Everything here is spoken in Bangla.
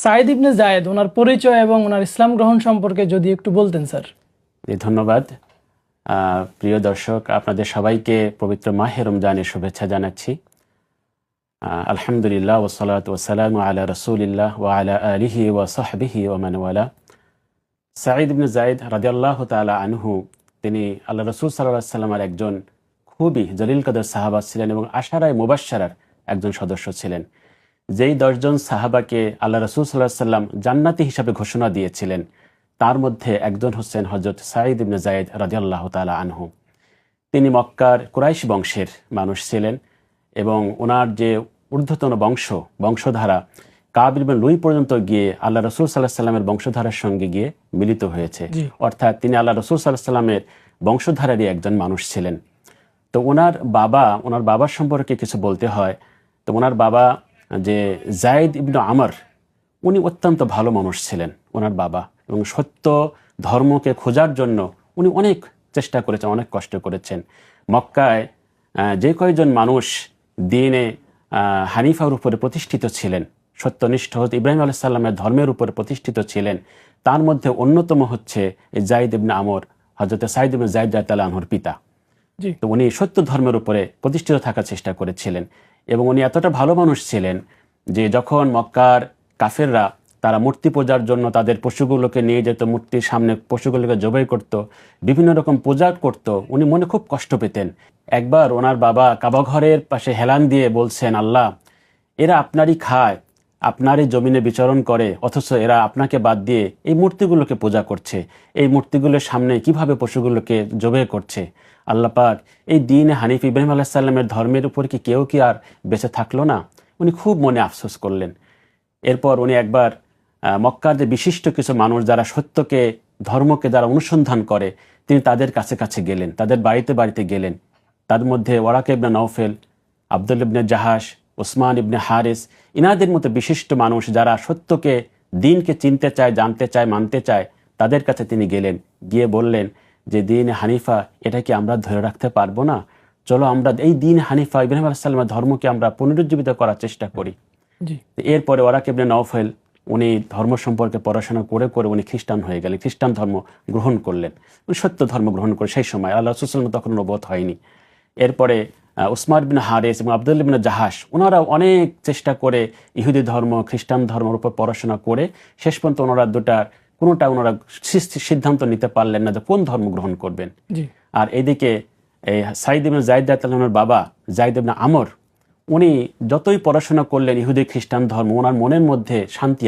সাঈদ ইবনে যায়েদ ওনার পরিচয় এবং ওনার ইসলাম গ্রহণ সম্পর্কে যদি একটু বলতেন স্যার। ধন্যবাদ। প্রিয় দর্শক, আপনাদের সবাইকে পবিত্র মাহে রমজানের শুভেচ্ছা জানাচ্ছি। আলহামদুলিল্লাহ ওয়াসসালাতু ওয়াসসালামু আলা রাসূলিল্লাহ ওয়া আলা আলিহি ওয়া সাহবিহি ওয়া মান ওয়ালা। সাঈদ ইবনে যায়েদ রাদিয়াল্লাহু তাআলা আনহু, তিনি আল্লাহ রাসূল সাল্লাল্লাহু আলাইহি ওয়াসাল্লামের একজন খুবই জলিল কদর সাহাবা ছিলেন এবং আশারায়ে মুবাশশারার একজন সদস্য ছিলেন। যেই 10 জন সাহাবাকে আল্লাহ রাসূল সাল্লাল্লাহু আলাইহি ওয়াসাল্লাম জান্নাতি হিসাবে ঘোষণা দিয়েছিলেন, তার মধ্যে একজন হচ্ছেন হযরত সাঈদ ইবনে যায়েদ রাদিয়াল্লাহু তাআলা আনহু। তিনি মক্কার কুরাইশ বংশের মানুষ ছিলেন এবং ওনার যে ঊর্ধ্বতন বংশধারা কাব ইবনে লুই পর্যন্ত গিয়ে আল্লাহ রাসূল সাল্লাল্লাহু আলাইহি ওয়াসাল্লামের বংশধারার সঙ্গে গিয়ে মিলিত হয়েছে। অর্থাৎ তিনি আল্লাহ রাসূল সাল্লাল্লাহু আলাইহি ওয়াসাল্লামের বংশধারারই একজন মানুষ ছিলেন। তো ওনার বাবার সম্পর্কে কিছু বলতে হয়। তো ওনার বাবা যে যায়েদ ইবনে আমর, উনি অত্যন্ত ভালো মানুষ ছিলেন ওনার বাবা, এবং সত্য ধর্মকে খোঁজার জন্য উনি অনেক চেষ্টা করেছেন, অনেক কষ্ট করেছেন। মক্কায় যে কয়েকজন মানুষ দ্বীনে হানিফার উপরে প্রতিষ্ঠিত ছিলেন, সত্যনিষ্ঠ ইব্রাহিম আলাইহিস সালামের ধর্মের উপরে প্রতিষ্ঠিত ছিলেন, তার মধ্যে অন্যতম হচ্ছে যায়েদ ইবনে আমর, হযরত সাঈদ ইবনে যায়েদ রাদিয়াল্লাহু আনহুর পিতা। তো উনি সত্য ধর্মের উপরে প্রতিষ্ঠিত থাকার চেষ্টা করেছিলেন এবং উনি এতটা ভালো মানুষ ছিলেন যে যখন মক্কার কাফেররা তারা মূর্তি পূজার জন্য তাদের পশুগুলোকে নিয়ে যেত, মূর্তির সামনে পশুগুলোকে জবাই করত, বিভিন্ন রকম পূজা করত, উনি মনে খুব কষ্ট পেতেন। একবার ওনার বাবা কাবা ঘরের পাশে হেলান দিয়ে বলছেন, আল্লাহ, এরা আপনারই খায়, আপনারই জমিনে বিচরণ করে, অথচ এরা আপনাকে বাদ দিয়ে এই মূর্তিগুলোকে পূজা করছে, এই মূর্তিগুলোর সামনে কিভাবে পশুগুলোকে জবাই করছে। আল্লাহ পাক, এই দ্বীনে হানিফ ইব্রাহিম আলাইহিস সালামের ধর্মের উপর কি কেউ কি আর বেঁচে থাকলো না? উনি খুব মনে আফসোস করলেন। এরপর উনি একবার মক্কার যে বিশিষ্ট কিছু মানুষ যারা সত্যকে, ধর্মকে যারা অনুসন্ধান করে, তিনি তাদের কাছে গেলেন, তাদের বাড়িতে গেলেন। তার মধ্যে ওয়ারাকা ইবনে নওফেল, আব্দুল ইবনে জাহাশ, ওসমান ইবনে হারিস, ইনাদের মতো বিশিষ্ট মানুষ যারা সত্যকে, দ্বীনকে চিনতে চায়, জানতে চায়, মানতে চায়, তাদের কাছে তিনি গেলেন। গিয়ে বললেন যে দ্বীনে হানিফা, এটা কি আমরা ধরে রাখতে পারবো না? চলো আমরা এই দ্বীন হানিফা ইব্রাহিম আলাইহিস সালামের ধর্মকে আমরা পুনরুজ্জীবিত করার চেষ্টা করি। এরপরে ওয়ারাকা ইবনে নওফেল, উনি ধর্ম সম্পর্কে পড়াশোনা করে উনি খ্রিস্টান হয়ে গেলেন, খ্রিস্টান ধর্ম গ্রহণ করলেন, উনি সত্য ধর্ম গ্রহণ করে। সেই সময় আল্লাহ রাসূল সাল্লাল্লাহু আলাইহি ওয়াসাল্লাম তখন নবুয়ত হয়নি। এরপরে উসমান ইবনে হারিস এবং আব্দুল ইবনে জাহাশ, ওনারা অনেক চেষ্টা করে ইহুদি ধর্ম, খ্রিস্টান ধর্মের উপর পড়াশোনা করে শেষ পর্যন্ত ওনারা কোনোটা ওনারা সিদ্ধান্ত নিতে পারলেন না যে কোন ধর্ম গ্রহণ করবেন। আর এদিকে এই সাঈদ ইবনে যায়েদ রাদিয়াল্লাহু আনহুর বাবা যায়েদ ইবনে আমর, উনি যতই পড়াশোনা করলেন ইহুদি খ্রিস্টান ধর্ম, ওনার মনের মধ্যে শান্তি